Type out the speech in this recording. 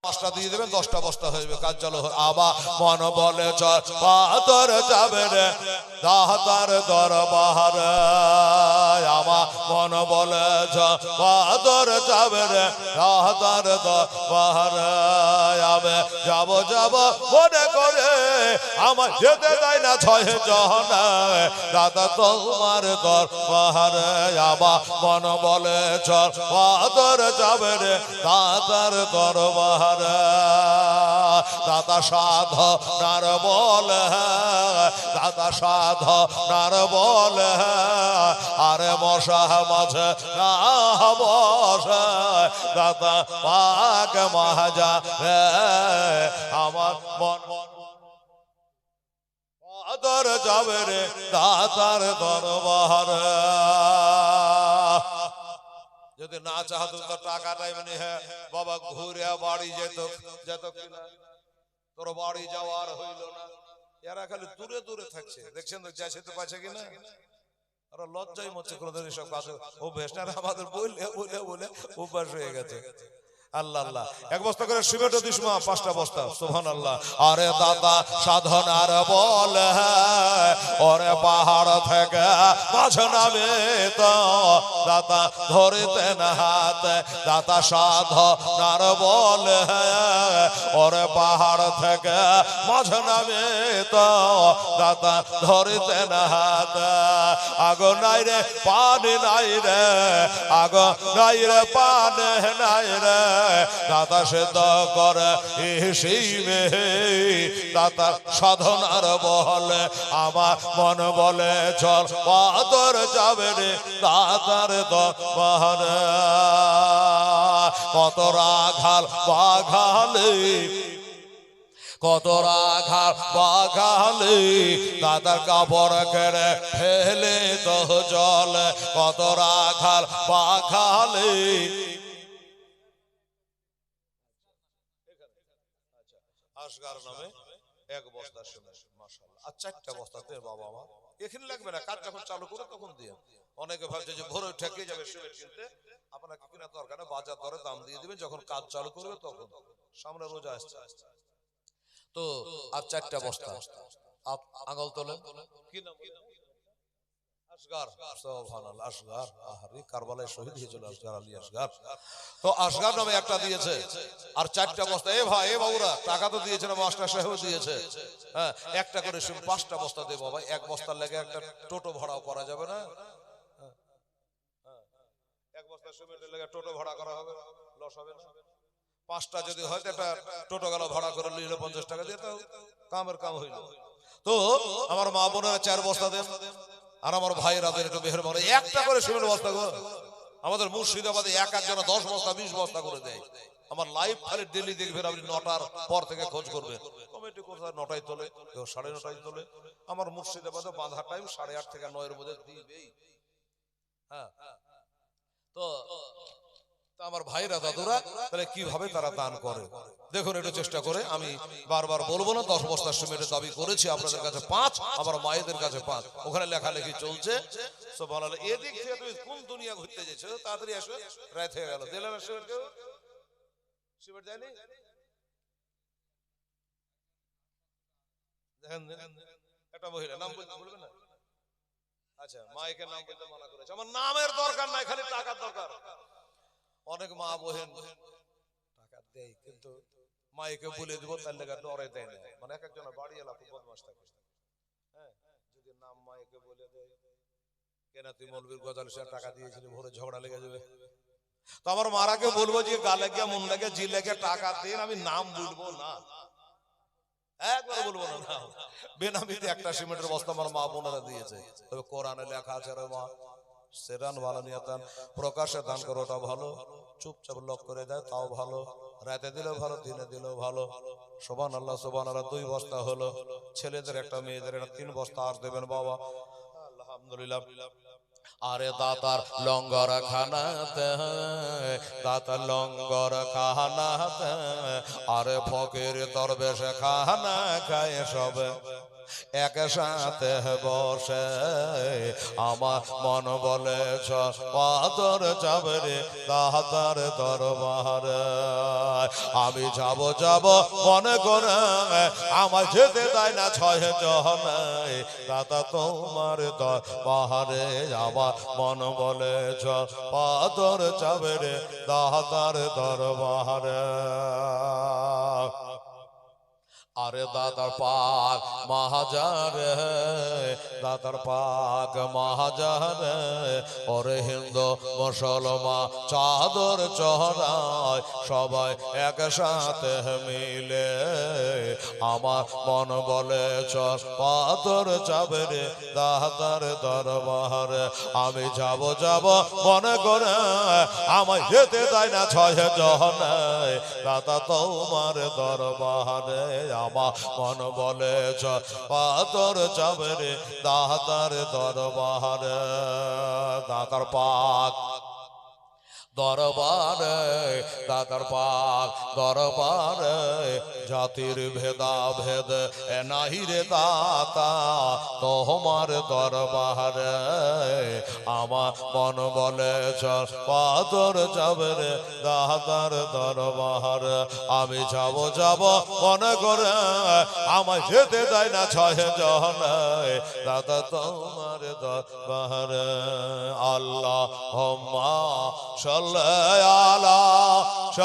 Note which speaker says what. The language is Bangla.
Speaker 1: পাঁচটা দিয়ে দেবেন 10টা বস্তা হয়ে যাবে, কাজ চালু। আবার মন বলে চল পাথর যাবে রে দাতার দরবার, আমার মন বলে চল পাথর যাবে রে দাতার দরবার। আমি যাব যাব মনে করে আমার যেতে দেয় না ছয় জন, দাদা তোমার দরবার। আমার মন বলে চল পাথর যাবে রে দাতার দরবার। দাদা সাধ নার বলে, দাদা সাধ নার বলে, আরে মশা মাঝে না বসে দাদা পাক মহাজা রে আমার মন আদর যাবে রে দাতার দরবার। যদি না চাহতো তো টাকাটা এমনি হ্যাঁ বাবা ঘুরে বাড়ি যেত যেত কিনা, তোর বাড়ি যাওয়ার হইল না। এরা খালি দূরে দূরে থাকছে, দেখছেন তো যাইছে তো পাচ্ছে কিনা, ওরা লজ্জাই মরছে কোনোদিন এসব কাজ অভ্যাস না, আমাদের বলে বলে বলে অভ্যাস হয়ে গেছে। আল্লাহ আল্লাহ, এক বস্তা করে সিমেন্ট দিস মা, 5টা বস্তা, সুবহানাল্লাহ। আরে দাদা সাধনার বল, ওরে পাহাড় থেকে মাঝ নামে তো দাদা ধরিতে না হাত, দাদা সাধনার বল, ওরে পাহাড় থেকে মাঝ নামে তো দাদা ধরিতে না হাত। আগো নাই রে পানি নাই রে, আগো নাই রে পানি নাই রে, দাদা সেদ্ধ করে হিসিবে দাদা সাধনার বলে। আমার মন বলে চল পাথর যাবে রে দাদার দরবার। কত রাখাল বাঘালে, কত রাখাল বাঘালে দাদার কাপড় কেড়ে ফেলে তো জল, কত রাখাল বাঘালে। আসগার নামে এক বস্তা সিমেন্ট, মাশাআল্লাহ। আর 4টা বস্তাতে বাবা আমার এখানে লাগবে না, কাজ যখন চালু করে তখন দিয়ে। অনেকে ভাবছে যে ভোরে ঠেকে যাবে সিমেন্ট কিনতে, আপনাকে কিনা দরকার না, বাজার দরে দাম দিয়ে দিবেন, যখন কাজ চালু করবে তখন। সামনে রোজা আসছে তো। আর 4টা বস্তা আঙুল তোলে, কি নাম? আসগার, সুবহানাল্লাহ। আসগার, আহারে কারবালায় শহীদ হয়েছিল আসগার আলী আসগার। তো আসগার নামে একটা দিয়েছে, আর 4টা বস্তা। এ ভাই এ বাবুরা টাকা তো দিয়েছে না, মাস্টার সাহেব দিয়েছে, হ্যাঁ একটা করে 5টা বস্তা দে বাবা। এক বস্তার লেগে একটা টোটো ভাড়াও করা যাবে না, এক বস্তা সিমেন্টের লেগে টোটো ভাড়া করা হবে, লস হবে না? 5টা যদি হয় একটা টোটো গেল ভাড়া করে নিল 50 টাকা দিয়ে, তো কামের কাম হইল। তো আমার মা বোনেরা 4 বস্তা দেন, আর আমার ভাইয়েরা একটু মেহেরবানি একটা করে সিমেন্ট বস্তা গো। আমাদের মুর্শিদাবাদে এক একজন 10 বস্তা 20 বস্তা করে দেয়। আমার লাইভ খালি ডেলি দেখবেন আপনি, 9টার পর থেকে খোঁজ করবেন। কমিটি কোথায় 9টায় তোলে, কেউ 9:30টায় তোলে। আমার মুর্শিদাবাদে বাঁধা টাইম 8:30 থেকে 9-এর মধ্যে দিবেই। হ্যাঁ, তো আমার ভাইরা দাদুরা তাহলে কিভাবে তারা দান করে দেখুন, একটু চেষ্টা করে। আমি বারবার বলবো না, 10 বস্তা সিমেন্টের দাবি করেছি আপনাদের কাছে 5, আমার মায়েদের কাছে 5, ওখানে লেখালেখি চলছে। সুবহানাল্লাহ। এদিক থেকে তুমি কোন দুনিয়া ঘুরতে যাচ্ছ? তাড়াতাড়ি আসো, রাত হয়ে গেল। দিলাম সিমেন্ট, কেউ সিমেন্ট দেয়নি। দেখেন একটা মহিলা নাম বলবে না, আচ্ছা মাইকের নাম বলতে মানা করেছে। আমার নামের দরকার নাই, খালি টাকার দরকার। অনেক মা বোন টাকা দেয়, কিন্তু মাইকে বলে দিব তার লেগে ডরে দেয় না। মানে এক একজনের বাড়ি এলা খুব বদমাশ থাকে, হ্যাঁ যদি নাম মাইকে বলে দেয়, কেন তুই মৌলবীর গজাল সে টাকা দিয়েছিলি, ভোরে ঝগড়া লেগে যাবে। তো আমার মারাকে বলবো যে গালে গিয়ে মন লাগে জি লেগে টাকা দিন, আমি নাম বলবো না, একবার বলবো না নাম। বেনামিতে একটা সিমেন্টের বস্তা আমার মা বোনেরা দিয়েছে, তবে কোরআনে লেখা আছে রে মা সেরান ভালো নিয়তান, প্রকাশে দান করো ওটা ভালো, চুপচাপ লক করে দেয় তাও ভালো, রাতে দিলেও ভালো দিনে দিলেও ভালো। সুবহানাল্লাহ সুবহানাল্লাহ। 2 বস্তা হলো, ছেলেদের একটা মেয়েদের একটা 3 বস্তা আর দেবেন বাবা, আলহামদুলিল্লাহ। আরে দাতার লঙ্গর খানাতে, দাতার লঙ্গর খানাতে, আরে ফকির দরবেশ খানা খায় সবে। এক সাথে বসে আমার মন বলে পাথর যাবে রে দাতার দরবারে আমি যাব মনে করে আমার যেতে দেয় না ছয় জনে দাতা তোমার দরবারে আমার মন বলে পাথর যাবে রে দাতার দরবারে আরে দাদার পাক মহাজারে দাদার পাক মহাজারে ওরে হিন্দু মুসলমান চাদর চড়ায় সবাই একসাথে মিলে আমার মন বলে পাথর যাবে রে দাদার দরবারে আমি যাব মনে করে আমায় যেতে দেয় না ছয় জনে দাদা তোমার দরবারে আমার মন বলে পাথর যাবে রে দাতার দরবারে দাতার পাক দরবারে দাতার পাক দরবারে জাতির ভেদা ভেদ নাহি রে দাতা তোমার দরবারে আমার মন বলে পাথর যাবে রে দাতার দরবারে আমি যাব মনে করে আমায় যেতে দেয় না ছয় জনে দাদা তোমার দরবারে আল্লাহ সাল্লি আলা